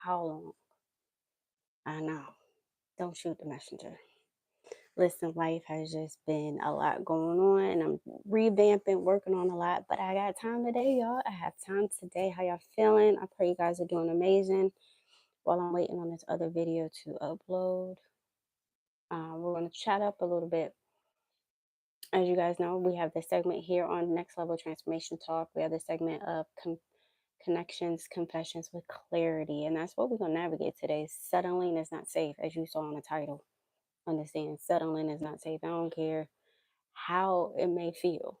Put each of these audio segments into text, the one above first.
How long? I know. Don't shoot the messenger. Listen, life has just been a lot going on, and I'm revamping, working on a lot, but I got time today, y'all. I have time today. How y'all feeling? I pray you guys are doing amazing. While I'm waiting on this other video to upload, we're going to chat up a little bit. As you guys know, we have this segment here on Next Level Transformation Talk. We have this segment of connections, confessions with clarity, and that's what we're going to navigate today. Settling is not safe, as you saw in the title. Understand, settling is not safe. I don't care how it may feel.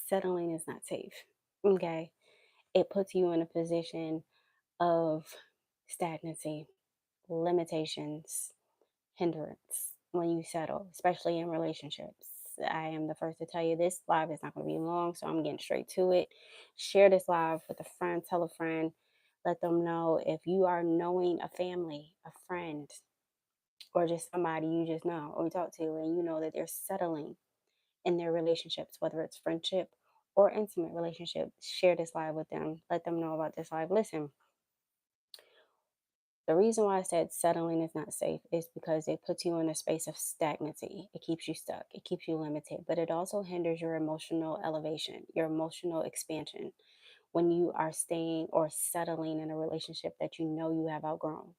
Settling is not safe. Okay. It puts you in a position of stagnancy, limitations, hindrance when you settle, especially in relationships. I am the first to tell you this live is not going to be long, so I'm getting straight to it. Share this live with a friend, tell a friend, let them know if you are knowing a family, a friend, or just somebody you just know or you talk to, and you know that they're settling in their relationships, whether it's friendship or intimate relationship. Share this live with them. Let them know about this live. Listen, the reason why I said settling is not safe is because it puts you in a space of stagnancy. It keeps you stuck, it keeps you limited, but it also hinders your emotional elevation, your emotional expansion when you are staying or settling in a relationship that you know you have outgrown,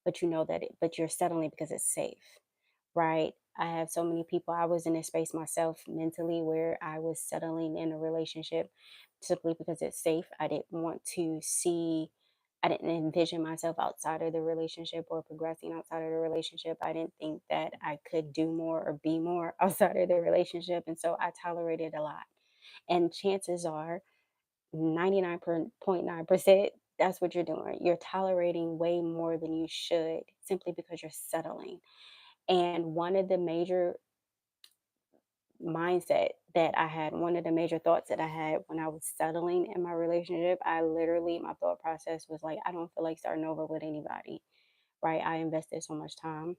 but you know that but you're settling because it's safe, right? I have so many people. I was in a space myself mentally where I was settling in a relationship simply because it's safe. I didn't envision myself outside of the relationship or progressing outside of the relationship. I didn't think that I could do more or be more outside of the relationship. And so I tolerated a lot. And chances are 99.9%, that's what you're doing. You're tolerating way more than you should simply because you're settling. And one of the major mindset that I had, one of the major thoughts that I had when I was settling in my relationship, my thought process was like, I don't feel like starting over with anybody, right? I invested so much time,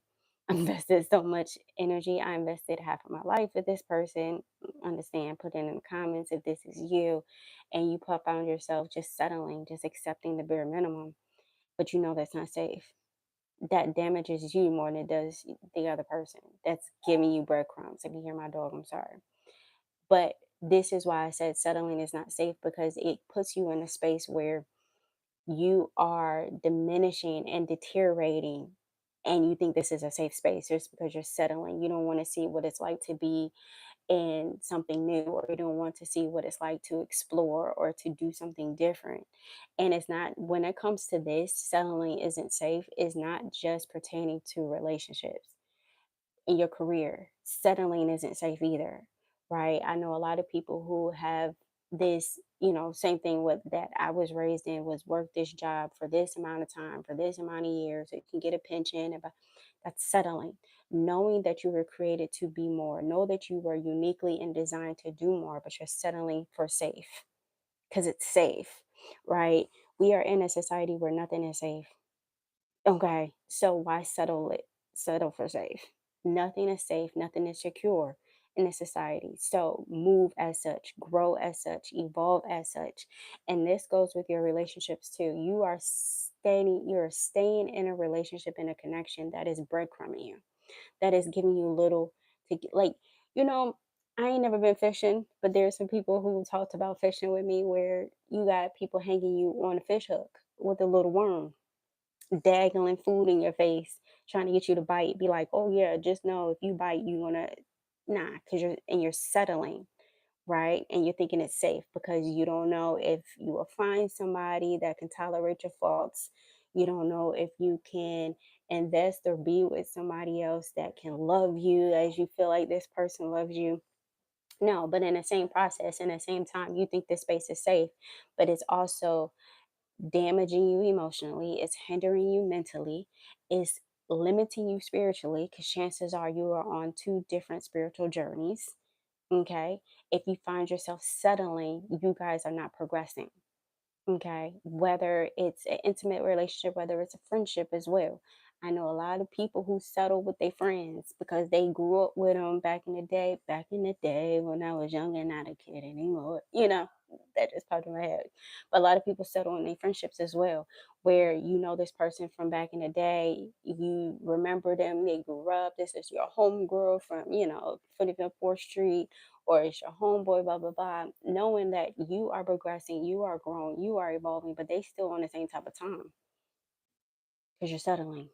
invested so much energy. I invested half of my life with this person. Understand, put in the comments if this is you and you found yourself just settling, just accepting the bare minimum, but you know that's not safe. That damages you more than it does the other person that's giving you breadcrumbs. If you hear my dog, I'm sorry. But this is why I said settling is not safe, because it puts you in a space where you are diminishing and deteriorating, and you think this is a safe space just because you're settling. You don't want to see what it's like to be in something new, or you don't want to see what it's like to explore or to do something different. And it's not, when it comes to this, settling isn't safe, is not just pertaining to relationships. In your career, settling isn't safe either, right? I know a lot of people who have this, same thing with that I was raised in, was work this job for this amount of time, for this amount of years, so you can get a pension. That's settling. Knowing that you were created to be more, know that you were uniquely and designed to do more, but you're settling for safe because it's safe, right? We are in a society where nothing is safe. Okay, so why settle it? Settle for safe. Nothing is safe, nothing is secure in this society. So move as such, grow as such, evolve as such. And this goes with your relationships too. You're staying in a relationship, in a connection that is breadcrumbing you, that is giving you little to like, you know, I ain't never been fishing, but there's some people who talked about fishing with me where you got people hanging you on a fish hook with a little worm, daggling food in your face, trying to get you to bite. Be like, oh yeah, just know if you bite, you gonna nah, because you're settling, right? And you're thinking it's safe because you don't know if you will find somebody that can tolerate your faults. You don't know if you can invest or be with somebody else that can love you as you feel like this person loves you. No, but in the same process, in the same time, you think this space is safe, but it's also damaging you emotionally, it's hindering you mentally, it's limiting you spiritually, because chances are you are on two different spiritual journeys. Okay. If you find yourself settling, you guys are not progressing. Okay. Whether it's an intimate relationship, whether it's a friendship as well. I know a lot of people who settle with their friends because they grew up with them back in the day when I was young and not a kid anymore. That just popped in my head. But a lot of people settle in their friendships as well, where you know this person from back in the day, you remember them, they grew up, this is your homegirl from, 24th Street, or it's your homeboy, blah, blah, blah, knowing that you are progressing, you are growing, you are evolving, but they still on the same type of time because you're settling.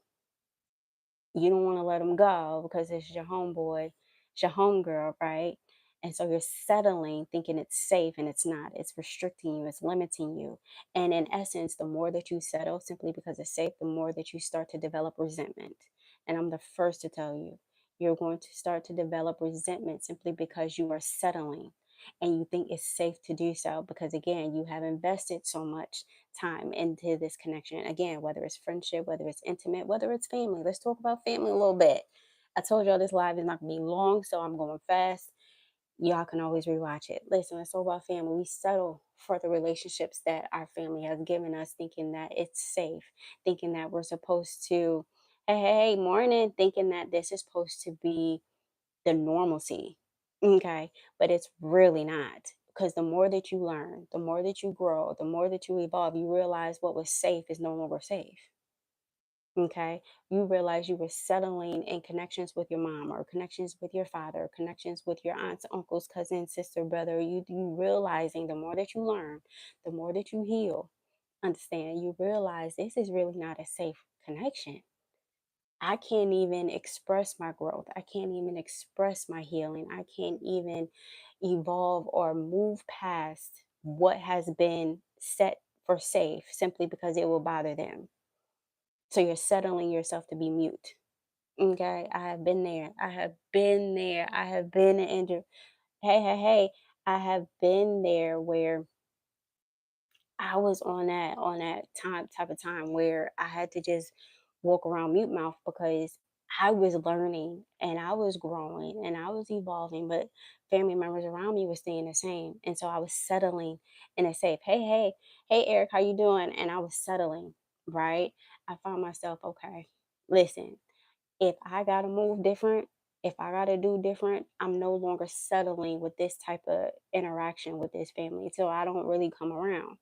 You don't want to let them go because it's your homeboy, it's your homegirl, right? And so you're settling thinking it's safe and it's not. It's restricting you, it's limiting you. And in essence, the more that you settle simply because it's safe, the more that you start to develop resentment. And I'm the first to tell you, you're going to start to develop resentment simply because you are settling and you think it's safe to do so because, again, you have invested so much time into this connection. Again, whether it's friendship, whether it's intimate, whether it's family. Let's talk about family a little bit. I told y'all this live is not gonna be long, so I'm going fast. Y'all can always rewatch it. Listen, let's talk about family. We settle for the relationships that our family has given us, thinking that it's safe, thinking that we're supposed to, hey, morning, thinking that this is supposed to be the normalcy. Okay. But it's really not. Because the more that you learn, the more that you grow, the more that you evolve, you realize what was safe is no longer safe. Okay. You realize you were settling in connections with your mom or connections with your father, connections with your aunts, uncles, cousins, sister, brother. You realizing the more that you learn, the more that you heal, understand, you realize this is really not a safe connection. I can't even express my growth. I can't even express my healing. I can't even evolve or move past what has been set for safe simply because it will bother them. So you're settling yourself to be mute. Okay. I have been there. I have been there. I have been in. Hey, hey, hey. I have been there where I was on that time type of time where I had to just walk around mute mouth because I was learning and I was growing and I was evolving, but family members around me were staying the same. And so I was settling in a safe, hey Eric, how you doing? And I was settling, right? I found myself, okay, listen, if I gotta move different, if I gotta do different, I'm no longer settling with this type of interaction with this family. So I don't really come around,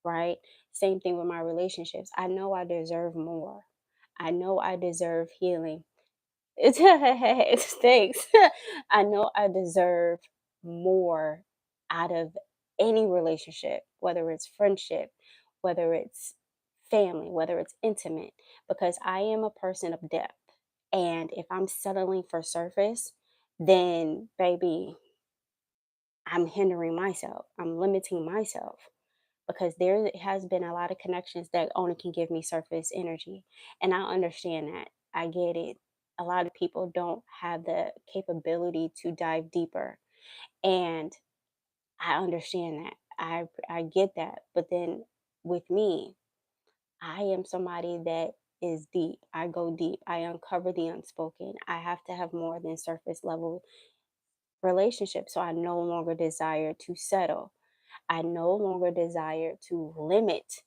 right? Same thing with my relationships. I know I deserve more. I know I deserve healing. It's thanks. I know I deserve more out of any relationship, whether it's friendship, whether it's family, whether it's intimate, because I am a person of depth. And if I'm settling for surface, then baby, I'm hindering myself. I'm limiting myself because there has been a lot of connections that only can give me surface energy. And I understand that. I get it. A lot of people don't have the capability to dive deeper. And I understand that. I get that. But then with me, I am somebody that is deep. I go deep. I uncover the unspoken. I have to have more than surface level relationships. So I no longer desire to settle. I no longer desire to limit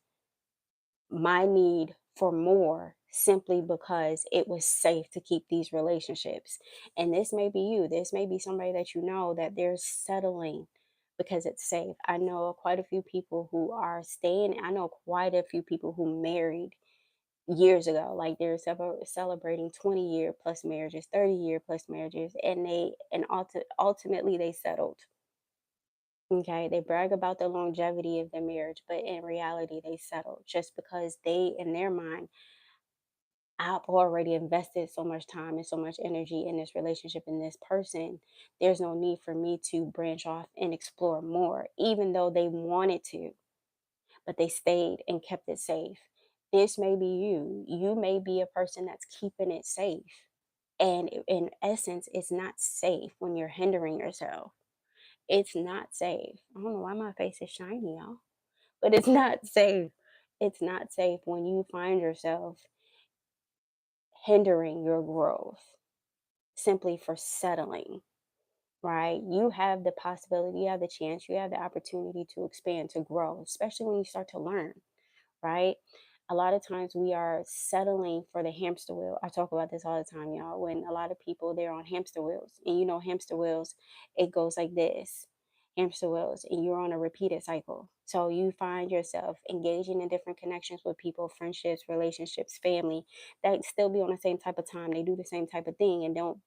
my need for more simply because it was safe to keep these relationships. And this may be you, this may be somebody that you know that they're settling because it's safe. I know quite a few people who are staying, I know quite a few people who married years ago, like they're celebrating 20-year plus marriages, 30-year plus marriages, and ultimately they settled. Okay, they brag about the longevity of their marriage, but in reality, they settled just because they, in their mind, I've already invested so much time and so much energy in this relationship in this person. There's no need for me to branch off and explore more, even though they wanted to, but they stayed and kept it safe. This may be you. You may be a person that's keeping it safe. And in essence, it's not safe when you're hindering yourself. It's not safe. I don't know why my face is shiny, y'all, but it's not safe. It's not safe when you find yourself hindering your growth simply for settling, right? You have the possibility, you have the chance, you have the opportunity to expand, to grow, especially when you start to learn, right? A lot of times we are settling for the hamster wheel. I talk about this all the time, y'all. When a lot of people they're on hamster wheels, and hamster wheels, it goes like this. hamster wheels, and you're on a repeated cycle. So you find yourself engaging in different connections with people, friendships, relationships, family that still be on the same type of time. They do the same type of thing and don't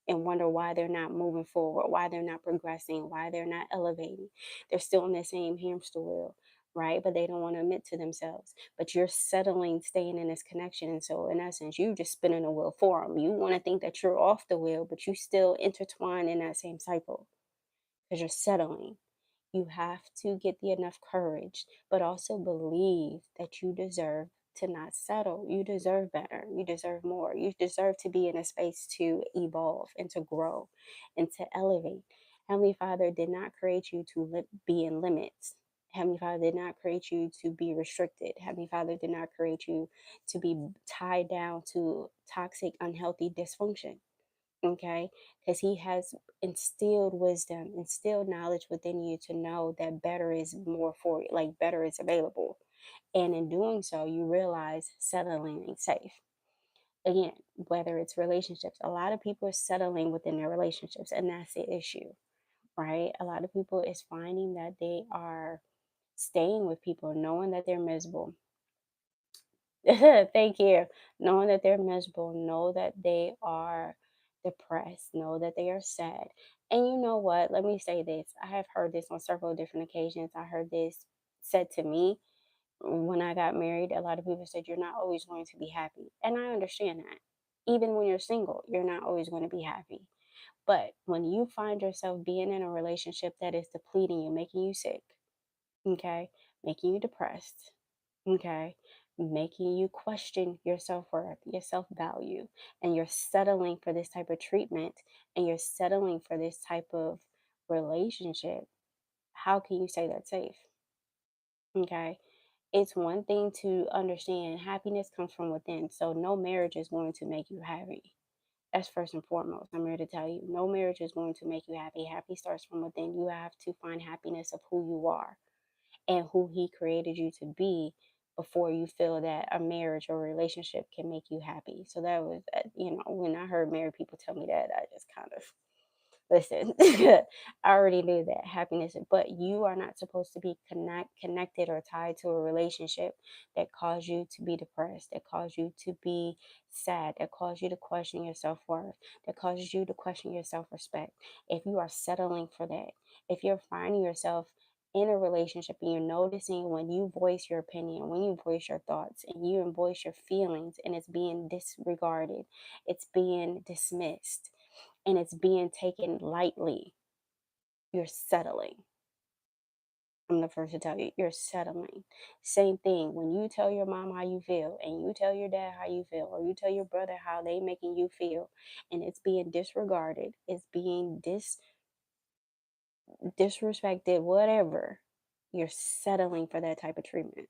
and wonder why they're not moving forward, why they're not progressing, why they're not elevating. They're still in the same hamster wheel, right? But they don't want to admit to themselves. But you're settling, staying in this connection. And so, in essence, you just spinning the wheel for them. You want to think that you're off the wheel, but you still intertwine in that same cycle because you're settling. You have to get the enough courage, but also believe that you deserve to not settle. You deserve better. You deserve more. You deserve to be in a space to evolve and to grow and to elevate. Heavenly Father did not create you to be in limits. Heavenly Father did not create you to be restricted. Heavenly Father did not create you to be tied down to toxic, unhealthy dysfunction. Okay, because he has instilled wisdom, instilled knowledge within you to know that better is more for you, like better is available. And in doing so, you realize settling ain't safe. Again, whether it's relationships, a lot of people are settling within their relationships, and that's the issue, right? A lot of people is finding that they are staying with people knowing that they're miserable. Thank you. Knowing that they're miserable, know that they are depressed, know that they are sad. And you know what? Let me say this. I have heard this on several different occasions. I heard this said to me when I got married. A lot of people said, "You're not always going to be happy." And I understand that. Even when you're single, you're not always going to be happy. But when you find yourself being in a relationship that is depleting you, making you sick, okay, making you depressed, okay, making you question your self-worth, your self-value, and you're settling for this type of treatment and you're settling for this type of relationship, how can you say that's safe? Okay, it's one thing to understand happiness comes from within, so no marriage is going to make you happy. That's first and foremost. I'm here to tell you, no marriage is going to make you happy. Happy starts from within. You have to find happiness of who you are and who he created you to be before you feel that a marriage or relationship can make you happy. So that was, when I heard married people tell me that, I just kind of listen. I already knew that happiness, but you are not supposed to be connected or tied to a relationship that cause you to be depressed, that cause you to be sad, that cause you to question your self worth, that causes you to question your self respect. If you are settling for that, if you're finding yourself in a relationship and you're noticing when you voice your opinion, when you voice your thoughts, and you voice your feelings, and it's being disregarded, it's being dismissed, and it's being taken lightly, you're settling. I'm the first to tell you, you're settling. Same thing when you tell your mom how you feel, and you tell your dad how you feel, or you tell your brother how they making you feel, and it's being disregarded, it's being disrespected, whatever. You're settling for that type of treatment.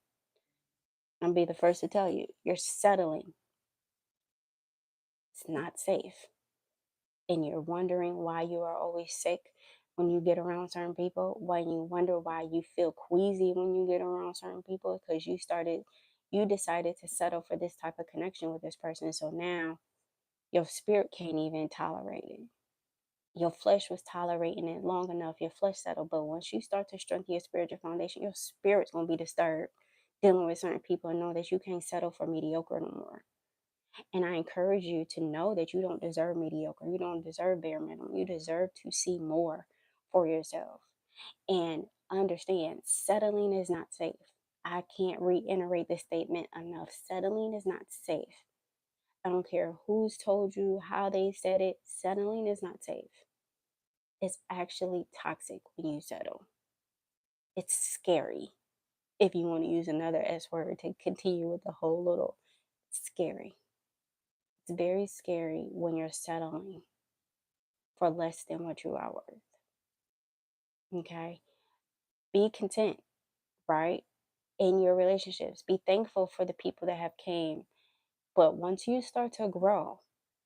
I'll be the first to tell you, you're settling. It's not safe. And you're wondering why you are always sick when you get around certain people, why you wonder why you feel queasy when you get around certain people, because you decided to settle for this type of connection with this person. So now your spirit can't even tolerate it. Your flesh was tolerating it long enough, your flesh settled. But once you start to strengthen your spiritual foundation, your spirit's gonna be disturbed dealing with certain people and know that you can't settle for mediocre no more. And I encourage you to know that you don't deserve mediocre. You don't deserve bare minimum. You deserve to see more for yourself. And understand, settling is not safe. I can't reiterate this statement enough. Settling is not safe. I don't care who's told you, how they said it. Settling is not safe. It's actually toxic when you settle. It's scary. If you want to use another S word to continue with the whole little, scary. It's very scary when you're settling for less than what you are worth. Okay. Be content, right? In your relationships. Be thankful for the people that have came. But once you start to grow,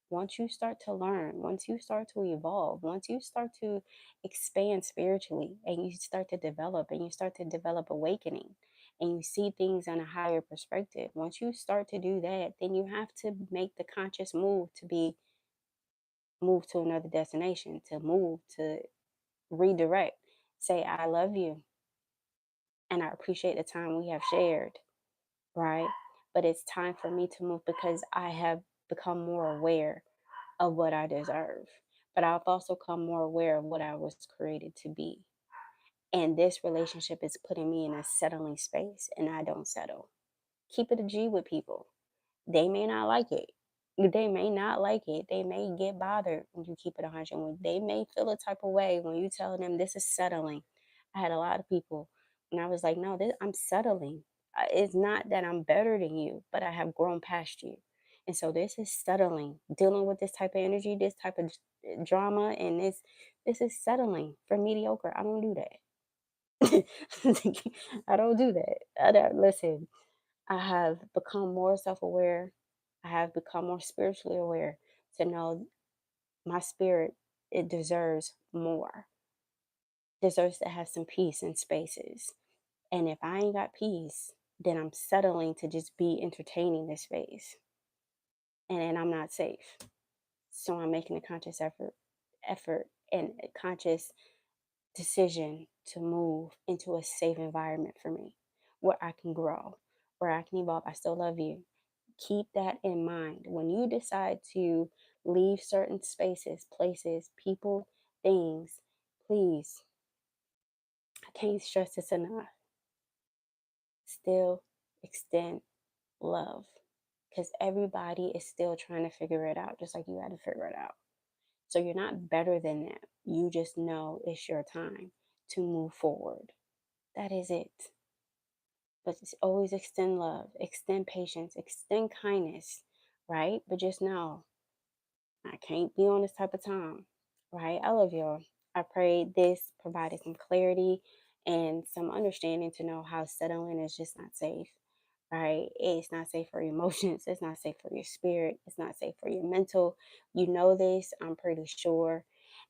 once you start to learn, once you start to evolve, once you start to expand spiritually and you start to develop and you start to develop awakening and you see things on a higher perspective, once you start to do that, then you have to make the conscious move to be move to another destination, to move to redirect. say, I love you and I appreciate the time we have shared, right? But it's time for me to move because I have become more aware of what I deserve. But I've also come more aware of what I was created to be. And this relationship is putting me in a settling space, and I don't settle. Keep it a G with people. They may not like it. They may not like it. They may get bothered when you keep it 100. They may feel a type of way when you tell them this is settling. I had a lot of people and I was like, no, I'm settling. It's not that I'm better than you, but I have grown past you. And so this is settling. Dealing with this type of energy, this type of drama, and this is settling for mediocre. I don't do that. I don't do that. Listen, I have become more self aware. I have become more spiritually aware to know my spirit, it deserves more, deserves to have some peace in spaces. And if I ain't got peace, then I'm settling to just be entertaining this space. And I'm not safe. So I'm making a conscious effort and a conscious decision to move into a safe environment for me where I can grow, where I can evolve. I still love you. Keep that in mind. When you decide to leave certain spaces, places, people, things, please, I can't stress this enough. Still extend love because everybody is still trying to figure it out, just like you had to figure it out. So you're not better than them. You just know it's your time to move forward. That is it. But always extend love, extend patience, extend kindness, right? But just know I can't be on this type of time, right? I love y'all. I pray this provided some clarity and some understanding to know how settling is just not safe, right? It's not safe for your emotions. It's not safe for your spirit. It's not safe for your mental. You know this, I'm pretty sure.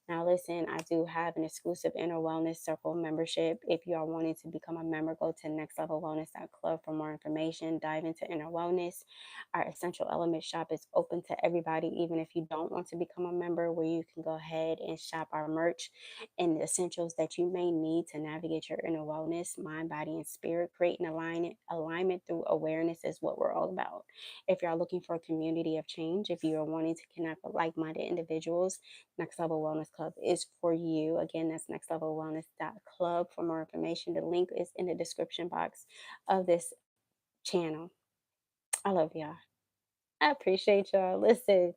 Now, listen, I do have an exclusive Inner Wellness Circle membership. If you are wanting to become a member, go to nextlevelwellness.club for more information. Dive into inner wellness. Our Essential Element shop is open to everybody, even if you don't want to become a member, where you can go ahead and shop our merch and the essentials that you may need to navigate your inner wellness, mind, body, and spirit. Creating alignment through awareness is what we're all about. If you're looking for a community of change, if you are wanting to connect with like minded individuals, Next Level Wellness Club is for you. Again, that's nextlevelwellness.club for more information. The link is in the description box of this channel. I love y'all. I appreciate y'all. Listen,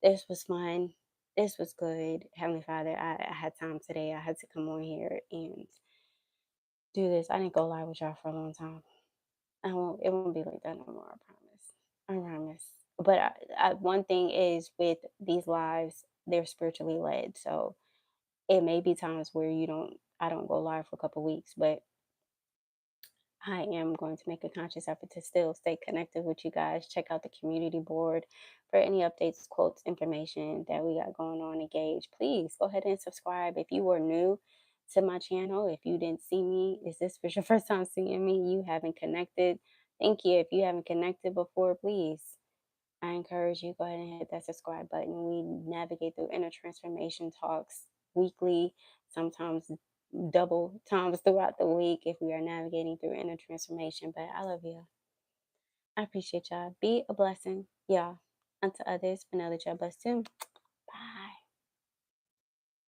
this was fun. This was good. Heavenly Father, I had time today. I had to come on here and do this. I didn't go live with y'all for a long time. It won't be like that no more. I promise. I promise. But one thing is with these lives, they're spiritually led. So it may be times where I don't go live for a couple weeks, but I am going to make a conscious effort to still stay connected with you guys. Check out the community board for any updates, quotes, information that we got going on. Engage. Please go ahead and subscribe. If you are new to my channel, if you didn't see me, is this was your first time seeing me? You haven't connected. Thank you. If you haven't connected before, please. I encourage you go ahead and hit that subscribe button. We navigate through inner transformation talks weekly, sometimes double times throughout the week if we are navigating through inner transformation. But I love you. I appreciate y'all. Be a blessing, y'all, unto others, but know that y'all blessed too.